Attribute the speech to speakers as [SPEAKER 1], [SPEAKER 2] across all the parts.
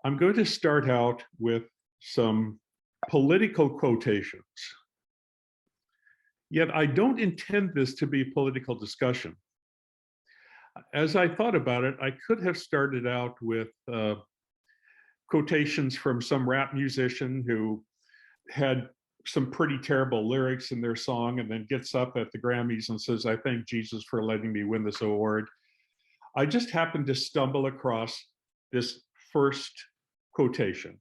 [SPEAKER 1] I'm going to start out with some political quotations. Yet I don't intend this to be a political discussion. As I thought about it, I could have started out with quotations from some rap musician who had some pretty terrible lyrics in their song and then gets up at the Grammys and says, "I thank Jesus for letting me win this award." I just happened to stumble across this first quotation.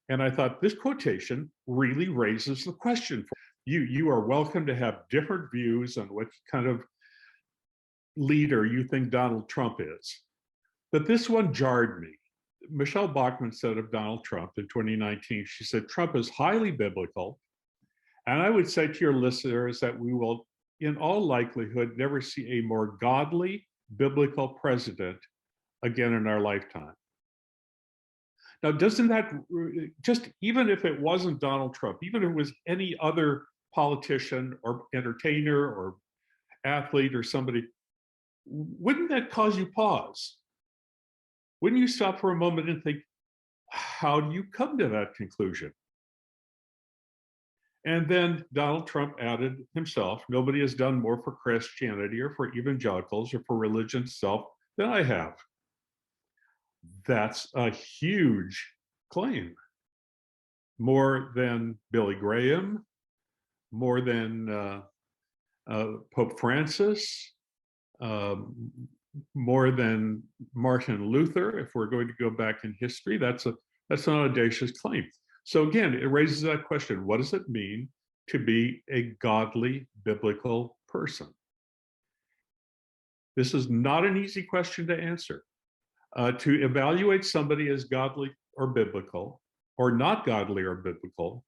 [SPEAKER 1] And I thought this quotation really raises the question for you. You are welcome to have different views on what kind of leader you think Donald Trump is. But this one jarred me. Michelle Bachman said of Donald Trump in 2019, she said, "Trump is highly biblical. And I would say to your listeners that we will, in all likelihood, never see a more godly, biblical president again in our lifetime." Now, doesn't that, just even if it wasn't Donald Trump, even if it was any other politician or entertainer or athlete or somebody, wouldn't that cause you pause? Wouldn't you stop for a moment and think, how do you come to that conclusion? And then Donald Trump added himself, "Nobody has done more for Christianity or for evangelicals or for religion itself than I have." That's a huge claim. More than Billy Graham, more than Pope Francis, more than Martin Luther. If we're going to go back in history, that's an audacious claim. So again, it raises that question: what does it mean to be a godly, biblical person? This is not an easy question to answer. To evaluate somebody as godly or biblical, or not godly or biblical,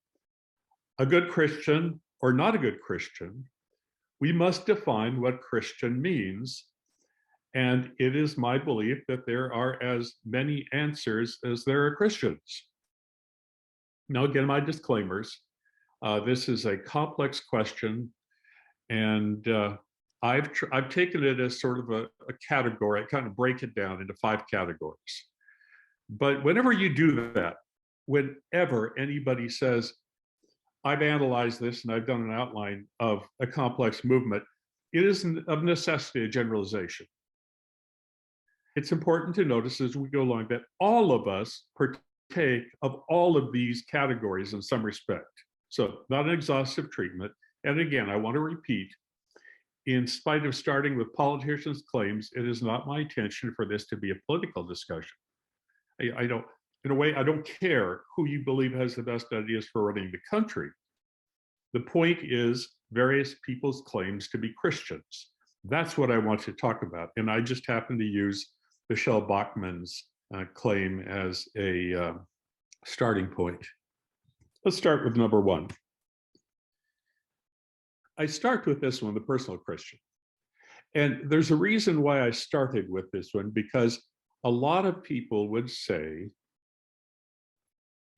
[SPEAKER 1] a good Christian or not a good Christian, we must define what Christian means. And it is my belief that there are as many answers as there are Christians. Now, again, my disclaimers. This is a complex question, and I've taken it as sort of a category. I kind of break it down into 5 categories. But whenever you do that, whenever anybody says, "I've analyzed this and I've done an outline of a complex movement," it is of necessity a generalization. It's important to notice as we go along that all of us partake of all of these categories in some respect. So not an exhaustive treatment. And again, I want to repeat, in spite of starting with politicians' claims, it is not my intention for this to be a political discussion. I don't, in a way, I don't care who you believe has the best ideas for running the country. The point is various people's claims to be Christians. That's what I want to talk about. And I just happen to use Michelle Bachman's claim as a starting point. Let's start with number 1. I start with this one, the personal Christian. And there's a reason why I started with this one, because a lot of people would say,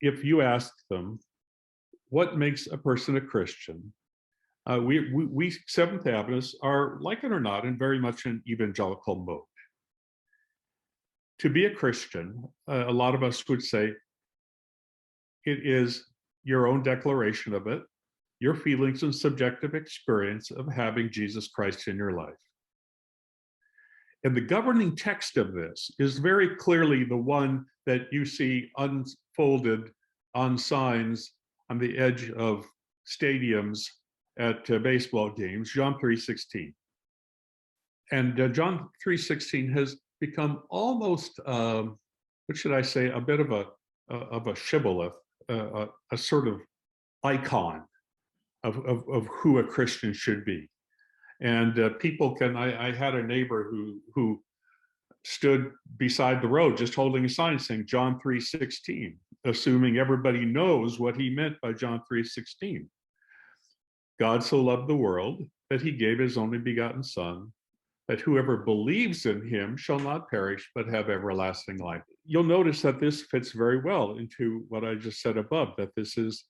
[SPEAKER 1] if you ask them, what makes a person a Christian? We Seventh Adventists are, like it or not, in very much an evangelical mode. To be a Christian, a lot of us would say, it is your own declaration of it, your feelings and subjective experience of having Jesus Christ in your life. And the governing text of this is very clearly the one that you see unfolded on signs on the edge of stadiums at baseball games, John 3:16. And John 3:16 has become almost, what should I say, a bit of a shibboleth, a sort of icon of who a Christian should be. And people can, I had a neighbor who stood beside the road just holding a sign saying John 3:16, assuming everybody knows what he meant by John 3:16. God so loved the world that he gave his only begotten Son, that whoever believes in him shall not perish but have everlasting life. You'll notice that this fits very well into what I just said above, that this is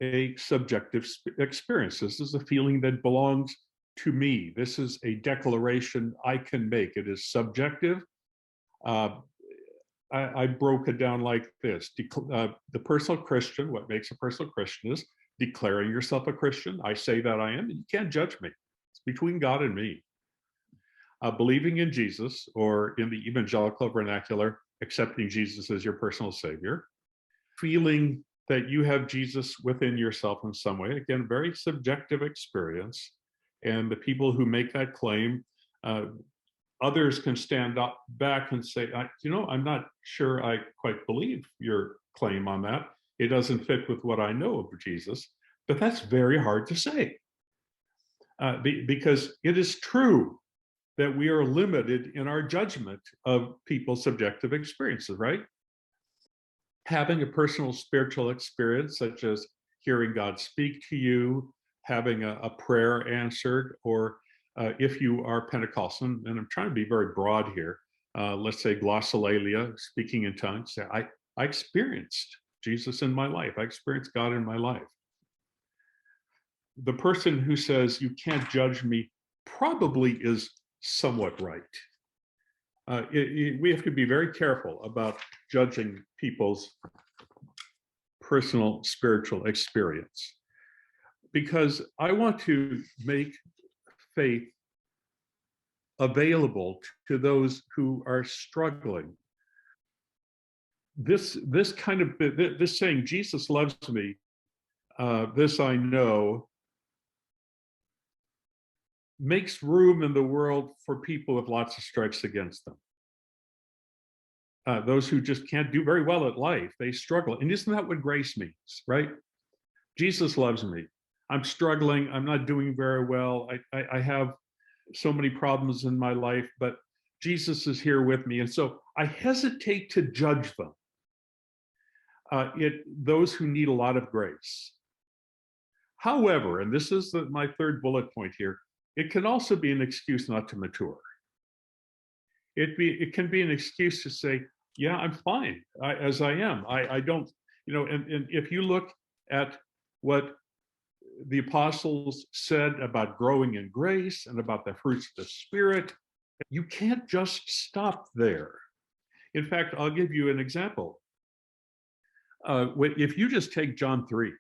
[SPEAKER 1] a subjective experience. This is a feeling that belongs to me. This is a declaration I can make. It is subjective. I broke it down like this. The personal Christian, what makes a personal Christian is declaring yourself a Christian. I say that I am, and you can't judge me. It's between God and me. Believing in Jesus, or in the evangelical vernacular, accepting Jesus as your personal savior. Feeling that you have Jesus within yourself in some way. Again, very subjective experience. And the people who make that claim, others can stand up back and say, I'm not sure I quite believe your claim on that. It doesn't fit with what I know of Jesus. But that's very hard to say, because it is true that we are limited in our judgment of people's subjective experiences, right? Having a personal spiritual experience, such as hearing God speak to you, having a prayer answered, or if you are Pentecostal, and I'm trying to be very broad here, let's say glossolalia, speaking in tongues, say, I experienced Jesus in my life. I experienced God in my life. The person who says you can't judge me probably is somewhat right. We have to be very careful about judging people's personal spiritual experience, because I want to make faith available to those who are struggling. This saying, Jesus loves me, this I know, makes room in the world for people with lots of strikes against them. Those who just can't do very well at life, they struggle. And isn't that what grace means, right? Jesus loves me. I'm struggling. I'm not doing very well. I have so many problems in my life, but Jesus is here with me. And so I hesitate to judge them. Those who need a lot of grace. However, and this is my third bullet point here, it can also be an excuse not to mature. It can be an excuse to say, yeah, I'm fine as I am. I don't, and if you look at what the apostles said about growing in grace and about the fruits of the Spirit, you can't just stop there. In fact, I'll give you an example. If you just take John 3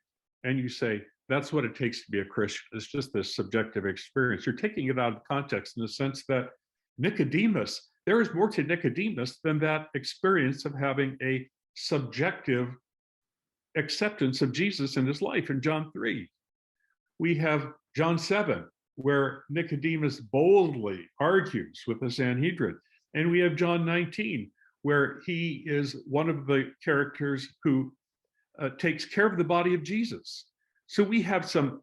[SPEAKER 1] and you say, that's what it takes to be a Christian, it's just this subjective experience, you're taking it out of context in the sense that Nicodemus, there is more to Nicodemus than that experience of having a subjective acceptance of Jesus in his life in John 3. We have John 7, where Nicodemus boldly argues with the Sanhedrin. And we have John 19, where he is one of the characters who takes care of the body of Jesus. So we have some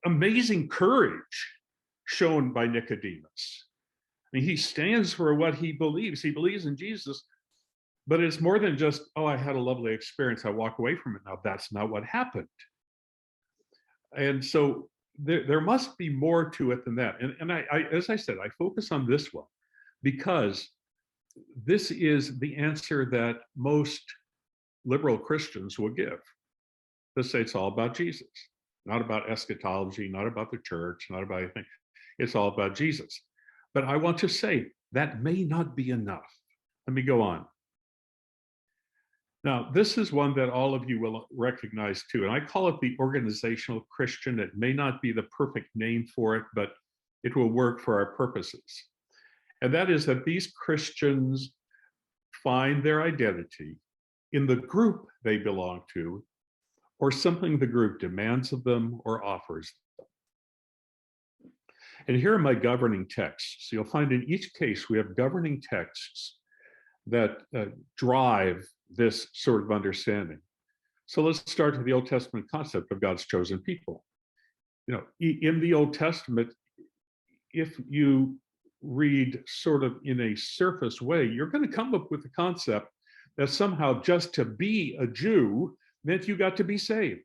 [SPEAKER 1] amazing courage shown by Nicodemus. I mean, he stands for what he believes. He believes in Jesus, but it's more than just, oh, I had a lovely experience, I walk away from it. Now, that's not what happened. And so there must be more to it than that. And I, as I said, I focus on this one because this is the answer that most liberal Christians will give. They say it's all about Jesus, not about eschatology, not about the church, not about anything. It's all about Jesus. But I want to say that may not be enough. Let me go on. Now, this is one that all of you will recognize too, and I call it the organizational Christian. It may not be the perfect name for it, but it will work for our purposes. And that is that these Christians find their identity in the group they belong to, or something the group demands of them or offers them. And here are my governing texts. You'll find in each case we have governing texts that drive this sort of understanding. So let's start with the Old Testament concept of God's chosen people. In the Old Testament, if you read sort of in a surface way, you're going to come up with the concept that somehow just to be a Jew meant you got to be saved.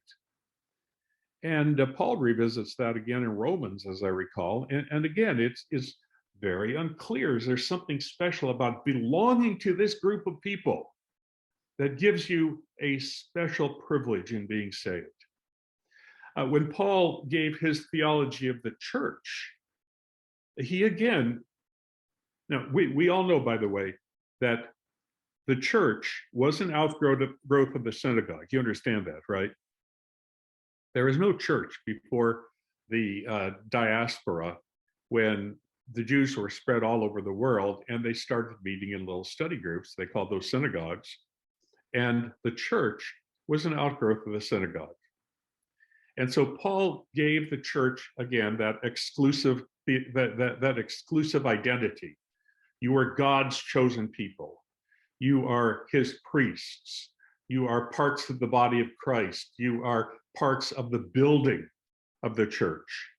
[SPEAKER 1] And Paul revisits that again in Romans, as I recall. And again, it's very unclear. There's something special about belonging to this group of people that gives you a special privilege in being saved. When Paul gave his theology of the church, he again, now we all know, by the way, that the church was an outgrowth of the synagogue. You understand that, right? There was no church before the diaspora, when the Jews were spread all over the world and they started meeting in little study groups. They called those synagogues. And the church was an outgrowth of the synagogue. And so Paul gave the church, again, that exclusive identity. You are God's chosen people. You are his priests. You are parts of the body of Christ. You are parts of the building of the church.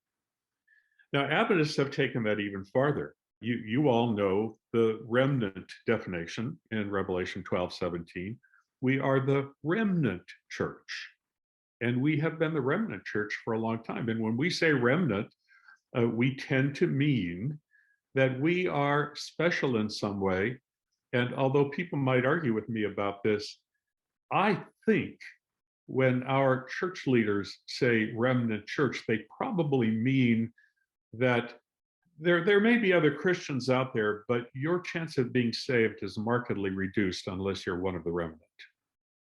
[SPEAKER 1] Now, Adventists have taken that even farther. You all know the remnant definition in Revelation 12:17. We are the remnant church. And we have been the remnant church for a long time. And when we say remnant, we tend to mean that we are special in some way. And although people might argue with me about this, I think when our church leaders say remnant church, they probably mean that there may be other Christians out there, but your chance of being saved is markedly reduced unless you're one of the remnant.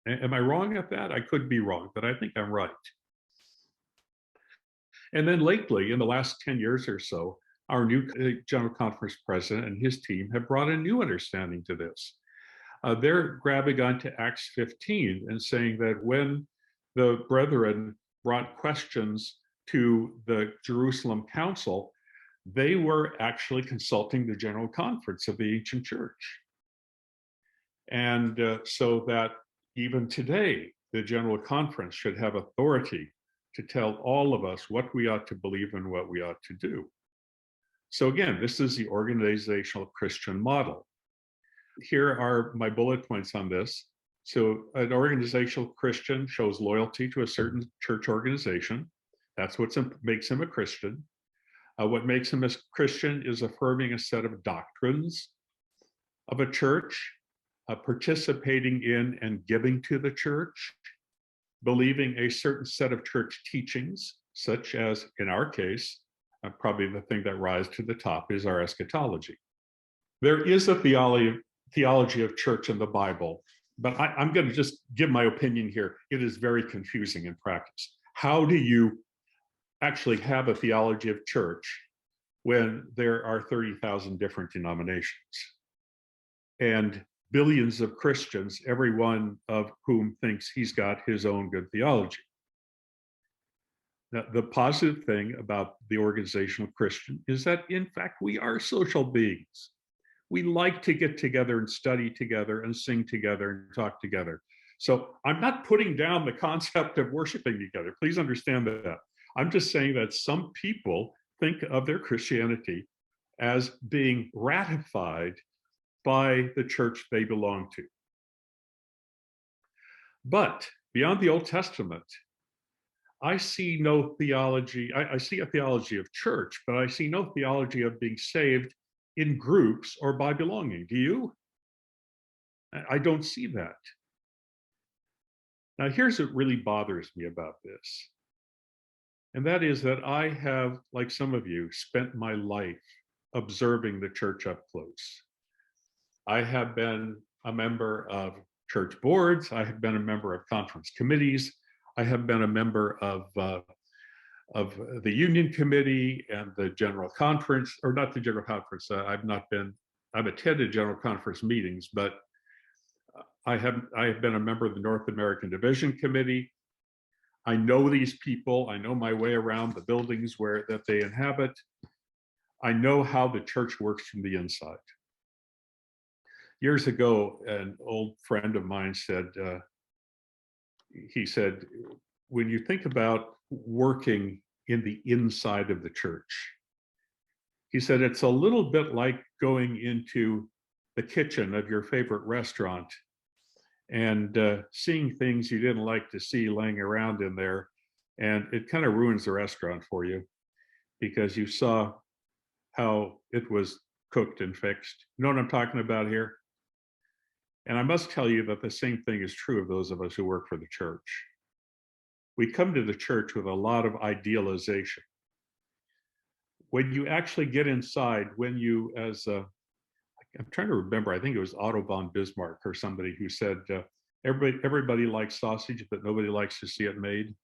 [SPEAKER 1] Am I wrong at that? I could be wrong, but I think I'm right. And then lately, in the last 10 years or so, our new General Conference president and his team have brought a new understanding to this. They're grabbing onto Acts 15 and saying that when the brethren brought questions to the Jerusalem council, they were actually consulting the General Conference of the ancient church. And so that even today, the General Conference should have authority to tell all of us what we ought to believe and what we ought to do. So again, this is the organizational Christian model. Here are my bullet points on this. So an organizational Christian shows loyalty to a certain church organization. That's what makes him a Christian. What makes him a Christian is affirming a set of doctrines of a church, participating in and giving to the church, believing a certain set of church teachings, such as, in our case, probably the thing that rises to the top is our eschatology. There is a theology of church in the Bible, but I'm going to just give my opinion here. It is very confusing in practice. How do you actually have a theology of church when there are 30,000 different denominations and billions of Christians, every one of whom thinks he's got his own good theology? Now, the positive thing about the organizational Christian is that, in fact, we are social beings. We like to get together and study together and sing together and talk together. So I'm not putting down the concept of worshiping together. Please understand that. I'm just saying that some people think of their Christianity as being ratified by the church they belong to. But beyond the Old Testament, I see no theology. I see a theology of church, but I see no theology of being saved in groups or by belonging. Do you? I don't see that. Now, here's what really bothers me about this. And that is that I have, like some of you, spent my life observing the church up close. I have been a member of church boards. I have been a member of conference committees. I have been a member of the union committee and the general conference, or not the general conference. I've attended general conference meetings, but I have been a member of the North American Division Committee. I know these people. I know my way around the buildings that they inhabit. I know how the church works from the inside. Years ago, an old friend of mine said, he said, when you think about working in the inside of the church, he said, it's a little bit like going into the kitchen of your favorite restaurant and seeing things you didn't like to see laying around in there. And it kind of ruins the restaurant for you because you saw how it was cooked and fixed. You know what I'm talking about here? And I must tell you that the same thing is true of those of us who work for the church. We come to the church with a lot of idealization. When you actually get inside, when you, as I'm trying to remember, I think it was Otto von Bismarck or somebody who said, everybody likes sausage, but nobody likes to see it made.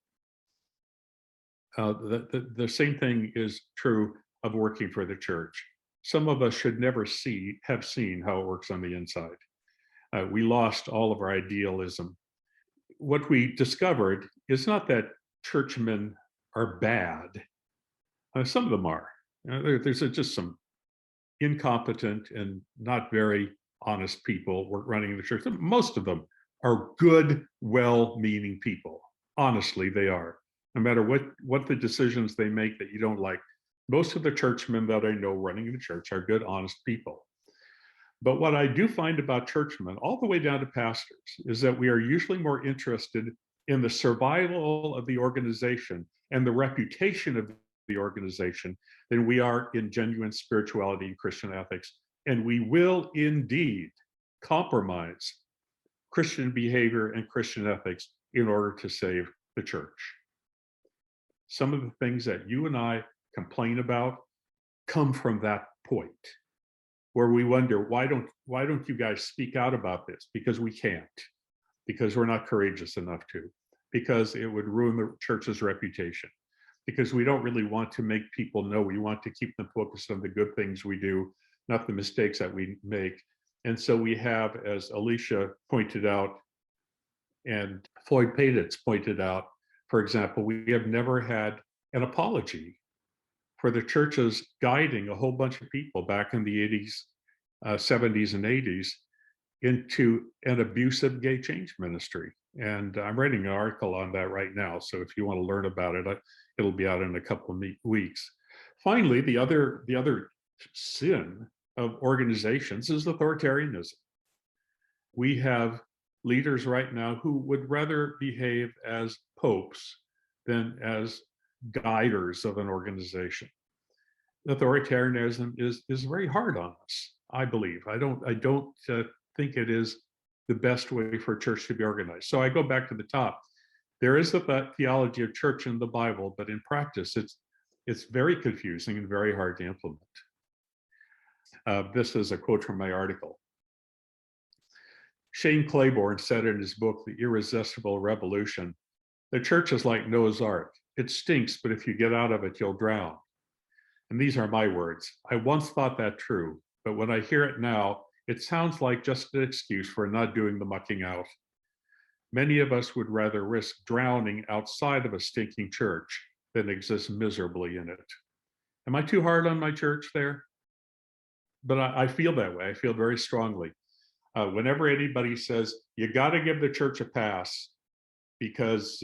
[SPEAKER 1] The same thing is true of working for the church. Some of us should never have seen how it works on the inside. We lost all of our idealism. What we discovered is not that churchmen are bad. Some of them are. There's just some incompetent and not very honest people running the church. Most of them are good, well-meaning people. Honestly, they are. No matter what the decisions they make that you don't like, most of the churchmen that I know running the church are good, honest people. But what I do find about churchmen, all the way down to pastors, is that we are usually more interested in the survival of the organization and the reputation of the organization than we are in genuine spirituality and Christian ethics. And we will indeed compromise Christian behavior and Christian ethics in order to save the church. Some of the things that you and I complain about come from that point, where we wonder, why don't you guys speak out about this? Because we can't, because we're not courageous enough to, because it would ruin the church's reputation, because we don't really want to make people know. We want to keep them focused on the good things we do, not the mistakes that we make. And so we have, as Alicia pointed out, and Floyd Paititz pointed out, for example, we have never had an apology for the churches guiding a whole bunch of people back in the 80s, 70s, and 80s into an abusive gay change ministry. And I'm writing an article on that right now. So if you want to learn about it, it'll be out in a couple of weeks. Finally, the other sin of organizations is authoritarianism. We have leaders right now who would rather behave as popes than as guiders of an organization. Authoritarianism is very hard on us, I believe. I don't think it is the best way for a church to be organized. So I go back to the top. There is a theology of church in the Bible, but in practice, it's very confusing and very hard to implement. This is a quote from my article. Shane Claiborne said in his book, The Irresistible Revolution, the church is like Noah's Ark. It stinks, but if you get out of it, you'll drown. And these are my words. I once thought that true, but when I hear it now, it sounds like just an excuse for not doing the mucking out. Many of us would rather risk drowning outside of a stinking church than exist miserably in it. Am I too hard on my church there? But I feel that way. I feel very strongly. Whenever anybody says, you got to give the church a pass because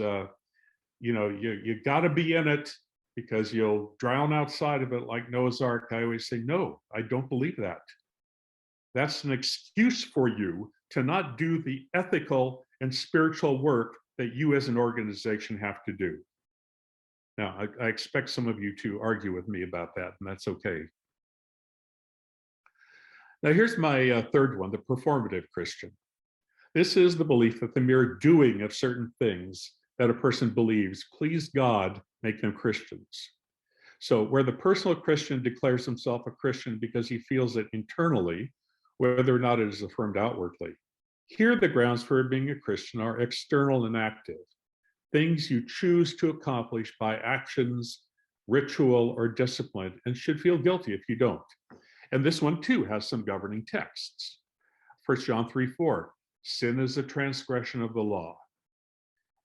[SPEAKER 1] you got to be in it because you'll drown outside of it like Noah's Ark, I always say, no, I don't believe that. That's an excuse for you to not do the ethical and spiritual work that you as an organization have to do. Now, I expect some of you to argue with me about that, and that's okay. Now, here's my third one, the performative Christian. This is the belief that the mere doing of certain things that a person believes please God make them Christians. So where the personal Christian declares himself a Christian because he feels it internally, whether or not it is affirmed outwardly. Here, the grounds for being a Christian are external and active, things you choose to accomplish by actions, ritual, or discipline, and should feel guilty if you don't. And this one too has some governing texts. 1 John 3:4, sin is a transgression of the law.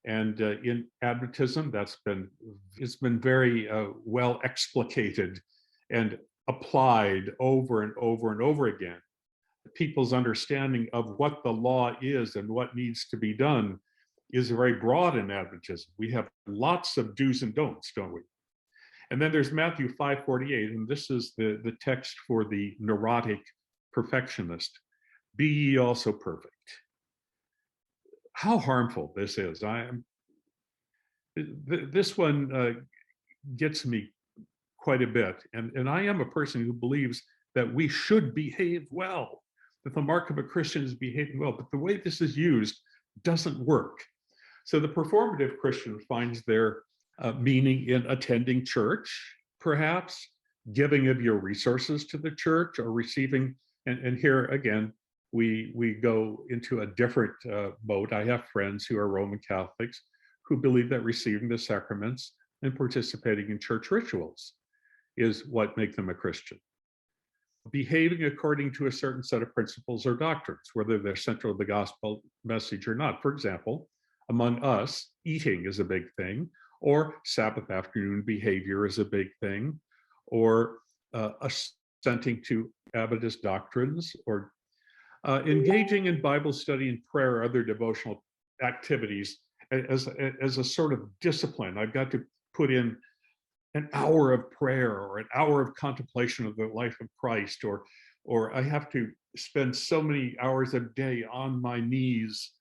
[SPEAKER 1] And in Adventism, it's been very well explicated and applied over and over and over again. People's understanding of what the law is and what needs to be done is very broad in Adventism. We have lots of do's and don'ts, don't we? And then there's Matthew 5:48, and this is the text for the neurotic perfectionist. Be ye also perfect. How harmful this is. This one gets me quite a bit. And I am a person who believes that we should behave well, that the mark of a Christian is behaving well, but the way this is used doesn't work. So the performative Christian finds their meaning in attending church, perhaps, giving of your resources to the church, or receiving And here again, we go into a different mode. I have friends who are Roman Catholics who believe that receiving the sacraments and participating in church rituals is what make them a Christian. Behaving according to a certain set of principles or doctrines, whether they're central to the gospel message or not. For example, among us, eating is a big thing, or Sabbath afternoon behavior is a big thing, or assenting to Adventist doctrines, or engaging in Bible study and prayer or other devotional activities as a sort of discipline. I've got to put in an hour of prayer or an hour of contemplation of the life of Christ, or I have to spend so many hours a day on my knees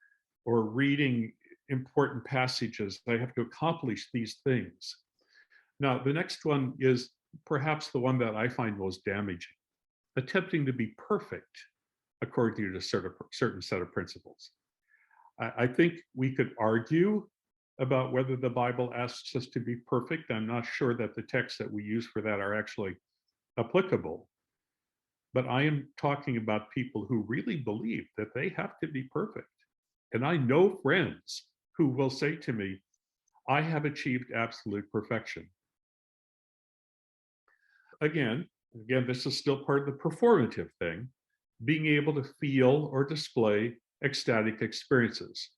[SPEAKER 1] or reading important passages. I have to accomplish these things. Now, the next one is perhaps the one that I find most damaging: attempting to be perfect according to a certain set of principles. I think we could argue about whether the Bible asks us to be perfect. I'm not sure that the texts that we use for that are actually applicable. But I am talking about people who really believe that they have to be perfect. And I know friends who will say to me, I have achieved absolute perfection. Again, this is still part of the performative thing, being able to feel or display ecstatic experiences.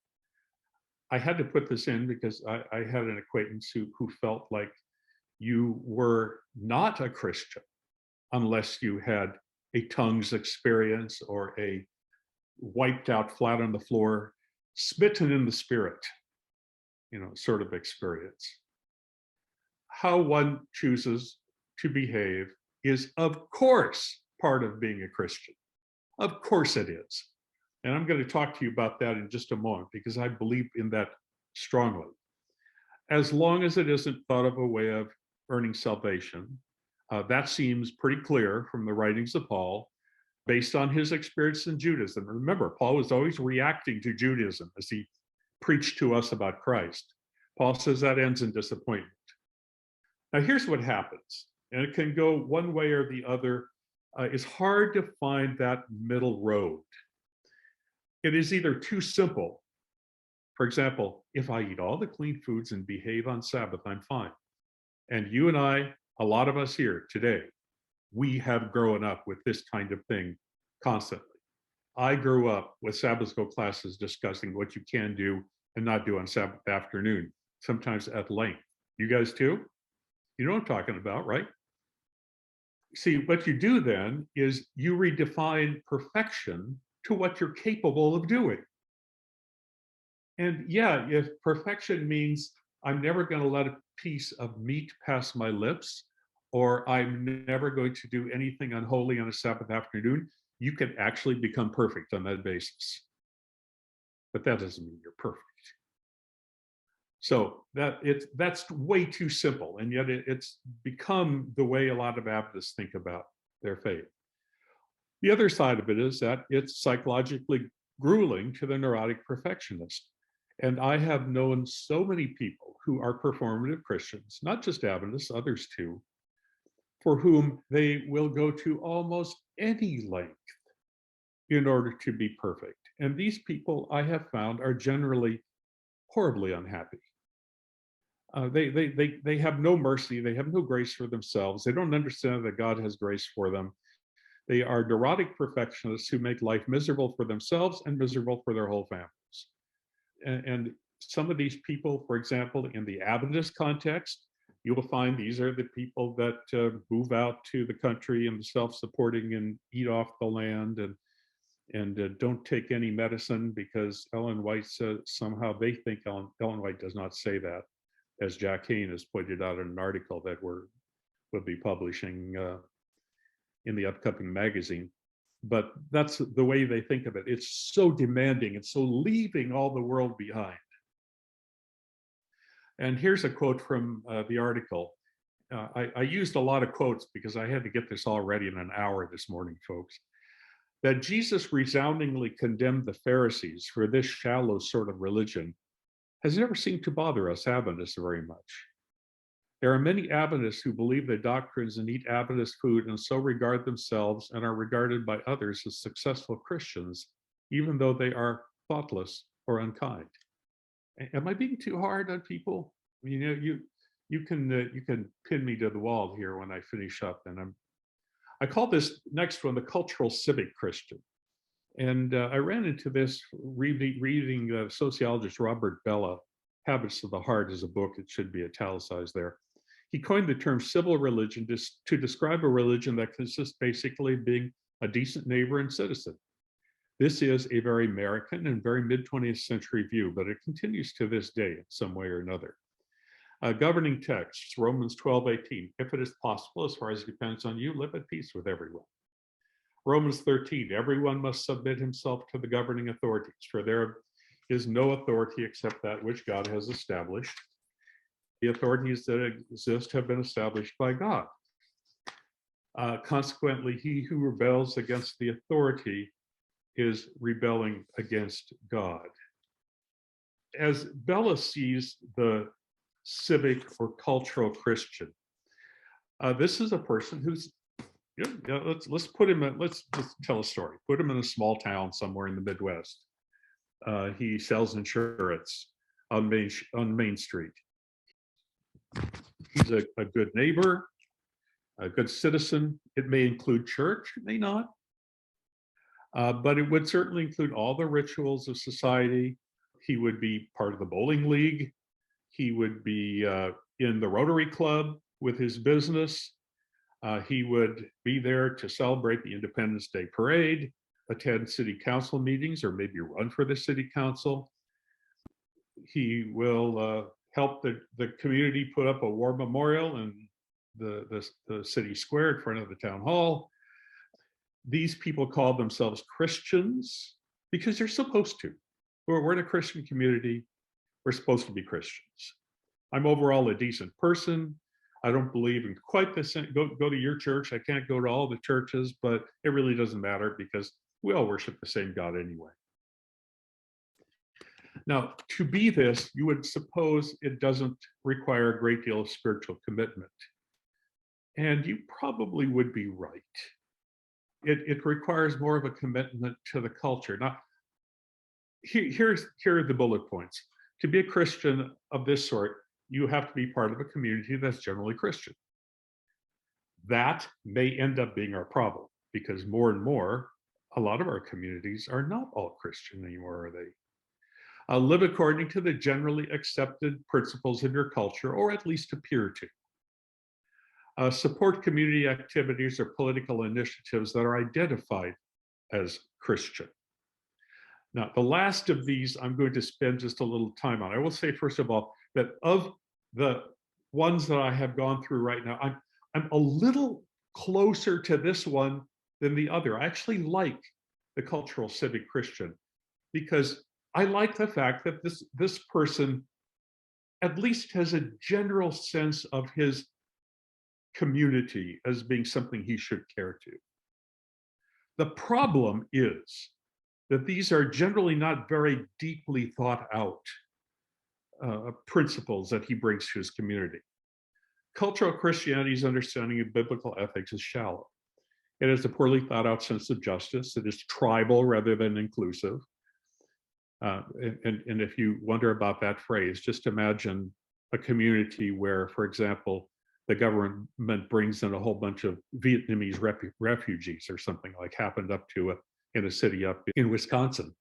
[SPEAKER 1] I had to put this in because I had an acquaintance who felt like you were not a Christian unless you had a tongues experience or a wiped out flat on the floor, smitten in the spirit, sort of experience. How one chooses to behave is, of course, part of being a Christian. Of course it is. And I'm going to talk to you about that in just a moment, because I believe in that strongly. As long as it isn't thought of a way of earning salvation, that seems pretty clear from the writings of Paul, based on his experience in Judaism. Remember, Paul was always reacting to Judaism as he preached to us about Christ. Paul says that ends in disappointment. Now, here's what happens, and it can go one way or the other. It's hard to find that middle road. It is either too simple. For example, if I eat all the clean foods and behave on Sabbath, I'm fine. And you and I, a lot of us here today, we have grown up with this kind of thing constantly. I grew up with Sabbath school classes discussing what you can do and not do on Sabbath afternoon, sometimes at length. You guys too? You know what I'm talking about, right? See, what you do then is you redefine perfection to what you're capable of doing. And yeah, if perfection means I'm never going to let a piece of meat pass my lips, or I'm never going to do anything unholy on a Sabbath afternoon, you can actually become perfect on that basis. But that doesn't mean you're perfect. So that's way too simple, and yet it's become the way a lot of Adventists think about their faith. The other side of it is that it's psychologically grueling to the neurotic perfectionist. And I have known so many people who are performative Christians, not just Adventists, others too, for whom they will go to almost any length in order to be perfect. And these people, I have found, are generally horribly unhappy. They have no mercy. They have no grace for themselves. They don't understand that God has grace for them. They are neurotic perfectionists who make life miserable for themselves and miserable for their whole families. And some of these people, for example, in the Adventist context, you will find these are the people that move out to the country and self-supporting and eat off the land and don't take any medicine, because Ellen White says somehow they think Ellen White does not say that, as Jack Hayne has pointed out in an article that we'll be publishing in the upcoming magazine. But that's the way they think of it. It's so demanding. It's so leaving all the world behind. And here's a quote from the article. I used a lot of quotes because I had to get this all ready in an hour this morning, folks. That Jesus resoundingly condemned the Pharisees for this shallow sort of religion has never seemed to bother us Adventists very much. There are many Adventists who believe their doctrines and eat Adventist food and so regard themselves and are regarded by others as successful Christians, even though they are thoughtless or unkind. Am I being too hard on people? You can pin me to the wall here when I finish up, and I call this next one the cultural civic Christian. And I ran into this reading sociologist Robert Bellah. Habits of the Heart is a book. It should be italicized there. He coined the term civil religion to describe a religion that consists basically of being a decent neighbor and citizen. This is a very American and very mid-20th century view, but it continues to this day in some way or another. Governing texts, Romans 12:18, if it is possible, as far as it depends on you, live at peace with everyone. Romans 13, everyone must submit himself to the governing authorities, for there is no authority except that which God has established. The authorities that exist have been established by God. Consequently, he who rebels against the authority is rebelling against God. As Bellah sees the civic or cultural Christian, this is a person who's, let's put him in, let's just tell a story. Put him in a small town somewhere in the Midwest. He sells insurance on Main Street. He's a good neighbor, a good citizen. It may include church, it may not. But it would certainly include all the rituals of society. He would be part of the bowling league. He would be in the Rotary Club with his business. He would be there to celebrate the Independence Day parade, attend city council meetings, or maybe run for the city council. He will help the community put up a war memorial in the city square in front of the town hall. These people call themselves Christians because they're supposed to. We're in a Christian community. We're supposed to be Christians. I'm overall a decent person. I don't believe in quite the same. Go to your church. I can't go to all the churches, but it really doesn't matter because we all worship the same God anyway. Now, to be this, you would suppose it doesn't require a great deal of spiritual commitment. And you probably would be right. It requires more of a commitment to the culture. Now, here are the bullet points. To be a Christian of this sort, you have to be part of a community that's generally Christian. That may end up being our problem because more and more, a lot of our communities are not all Christian anymore, are they? Live according to the generally accepted principles of your culture, or at least appear to. Support community activities or political initiatives that are identified as Christian. Now, the last of these, I'm going to spend just a little time on. I will say, first of all, that of the ones that I have gone through right now, I'm a little closer to this one than the other. I actually like the cultural civic Christian because I like the fact that this person at least has a general sense of his community as being something he should care to. The problem is that these are generally not very deeply thought out principles that he brings to his community. Cultural Christianity's understanding of biblical ethics is shallow. It has a poorly thought out sense of justice. It is tribal rather than inclusive. And if you wonder about that phrase, just imagine a community where, for example, the government brings in a whole bunch of Vietnamese refugees or something like happened up to in a city up in Wisconsin,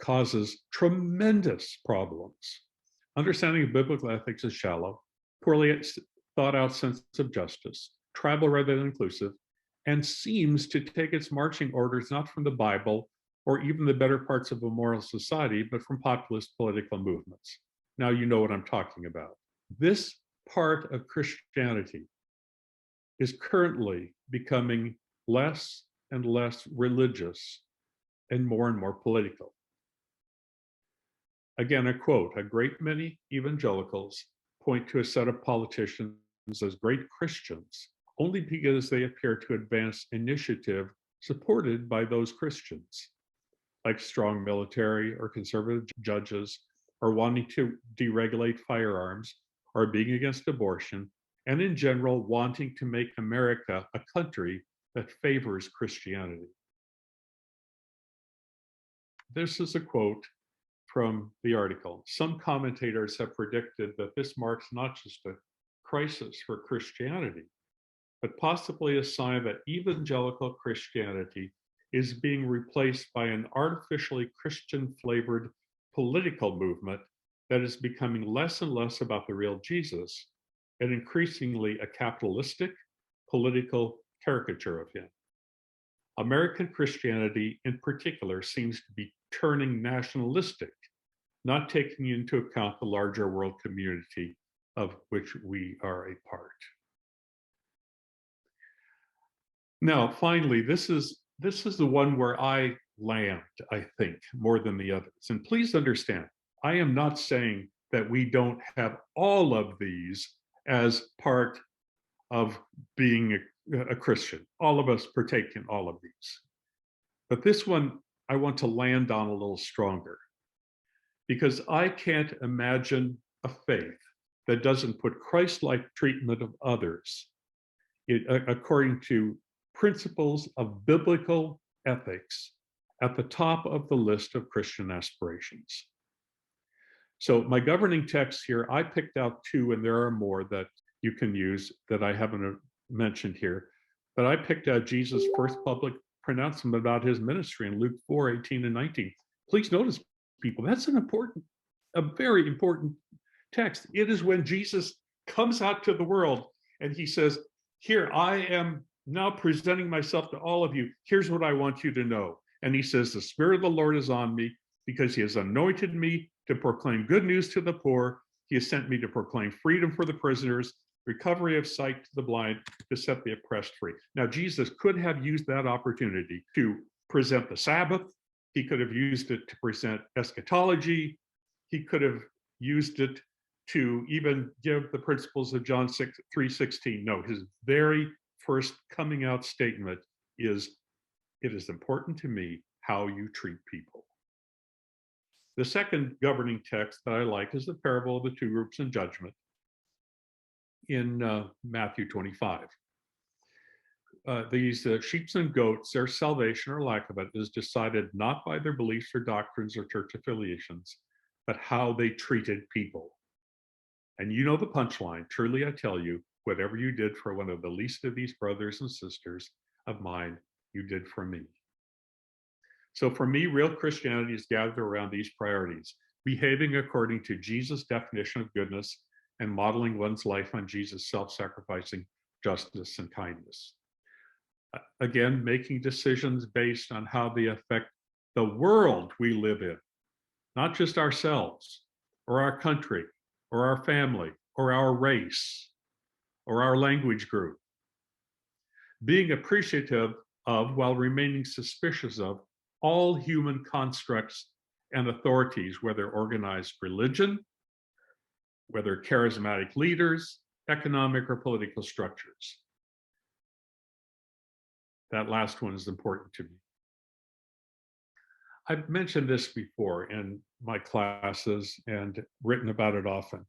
[SPEAKER 1] causes tremendous problems. Understanding of biblical ethics is shallow, poorly thought out sense of justice, tribal rather than inclusive, and seems to take its marching orders not from the Bible or even the better parts of a moral society, but from populist political movements. Now you know what I'm talking about. This part of Christianity is currently becoming less and less religious and more political. Again, a quote, a great many evangelicals point to a set of politicians as great Christians only because they appear to advance initiative supported by those Christians, like strong military or conservative judges, or wanting to deregulate firearms, or being against abortion, and in general wanting to make America a country that favors Christianity. This is a quote from the article. Some commentators have predicted that this marks not just a crisis for Christianity, but possibly a sign that evangelical Christianity is being replaced by an artificially Christian-flavored political movement that is becoming less and less about the real Jesus and increasingly a capitalistic political caricature of him. American Christianity in particular seems to be turning nationalistic, not taking into account the larger world community of which we are a part. Now, finally, this is the one where I land, I think, more than the others. And please understand, I am not saying that we don't have all of these as part of being a Christian. All of us partake in all of these. But this one, I want to land on a little stronger, because I can't imagine a faith that doesn't put Christ-like treatment of others according to principles of biblical ethics at the top of the list of Christian aspirations. So my governing text here, I picked out two, and there are more that you can use that I haven't mentioned here, but I picked out Jesus' first public pronouncement about his ministry in Luke 4:18 and 19. Please notice, people, that's a very important text. It is when Jesus comes out to the world and he says, here, I am now presenting myself to all of you. Here's what I want you to know. And he says, the Spirit of the Lord is on me because he has anointed me to proclaim good news to the poor. He has sent me to proclaim freedom for the prisoners, recovery of sight to the blind, to set the oppressed free. Now, Jesus could have used that opportunity to present the Sabbath. He could have used it to present eschatology. He could have used it to even give the principles of John 3:16. No, his very first coming out statement is, it is important to me how you treat people. The second governing text that I like is the parable of the two groups in judgment in Matthew 25. These sheep and goats, their salvation or lack of it is decided not by their beliefs or doctrines or church affiliations, but how they treated people. And you know the punchline, truly I tell you, whatever you did for one of the least of these brothers and sisters of mine, you did for me. So for me, real Christianity is gathered around these priorities: behaving according to Jesus' definition of goodness and modeling one's life on Jesus' self-sacrificing justice and kindness. Again, making decisions based on how they affect the world we live in, not just ourselves or our country or our family or our race or our language group. Being appreciative of, while remaining suspicious of, all human constructs and authorities, whether organized religion, whether charismatic leaders, economic or political structures. That last one is important to me. I've mentioned this before in my classes and written about it often.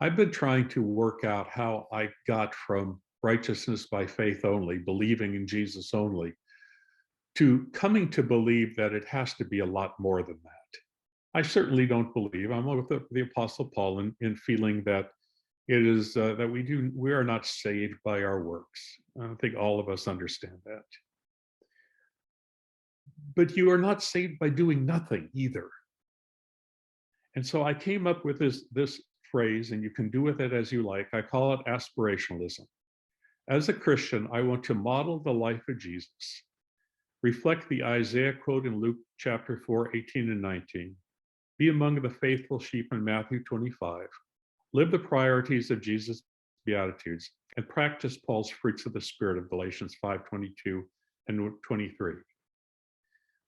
[SPEAKER 1] I've been trying to work out how I got from righteousness by faith only, believing in Jesus only, to coming to believe that it has to be a lot more than that. I certainly don't believe, I'm with the Apostle Paul in feeling that it is that we are not saved by our works. I think all of us understand that. But you are not saved by doing nothing either. And so I came up with this phrase, and you can do with it as you like. I call it aspirationalism. As a Christian, I want to model the life of Jesus, reflect the Isaiah quote in Luke chapter 4:18 and 19, be among the faithful sheep in Matthew 25, live the priorities of Jesus' Beatitudes, and practice Paul's fruits of the Spirit of Galatians 5:22 and 23.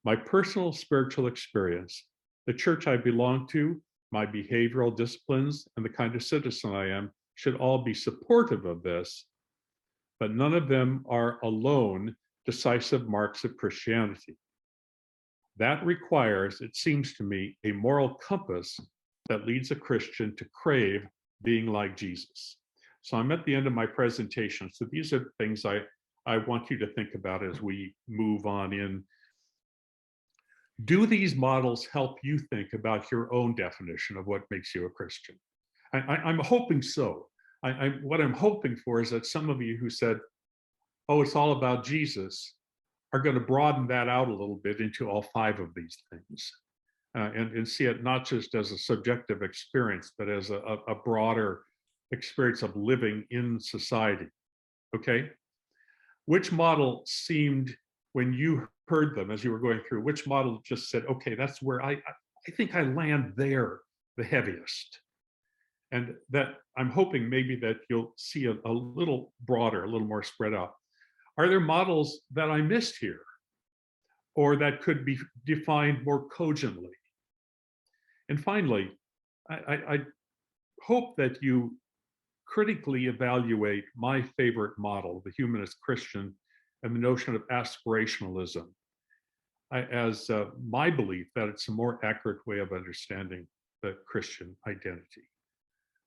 [SPEAKER 1] My personal spiritual experience, the church I belong to, my behavioral disciplines, and the kind of citizen I am should all be supportive of this, but none of them are alone decisive marks of Christianity. That requires, it seems to me, a moral compass that leads a Christian to crave being like Jesus. So I'm at the end of my presentation. So these are the things I want you to think about as we move on in. Do these models help you think about your own definition of what makes you a Christian? I'm hoping so. What I'm hoping for is that some of you who said, oh, it's all about Jesus, are going to broaden that out a little bit into all 5 of these things, and see it not just as a subjective experience, but as a broader experience of living in society. Okay? Which model seemed, when you heard them as you were going through, which model just said, okay, that's where I think I land there the heaviest? And that I'm hoping maybe that you'll see a little broader, a little more spread out. Are there models that I missed here, or that could be defined more cogently? And finally, I hope that you critically evaluate my favorite model, the humanist Christian, and the notion of aspirationalism as my belief that it's a more accurate way of understanding the Christian identity.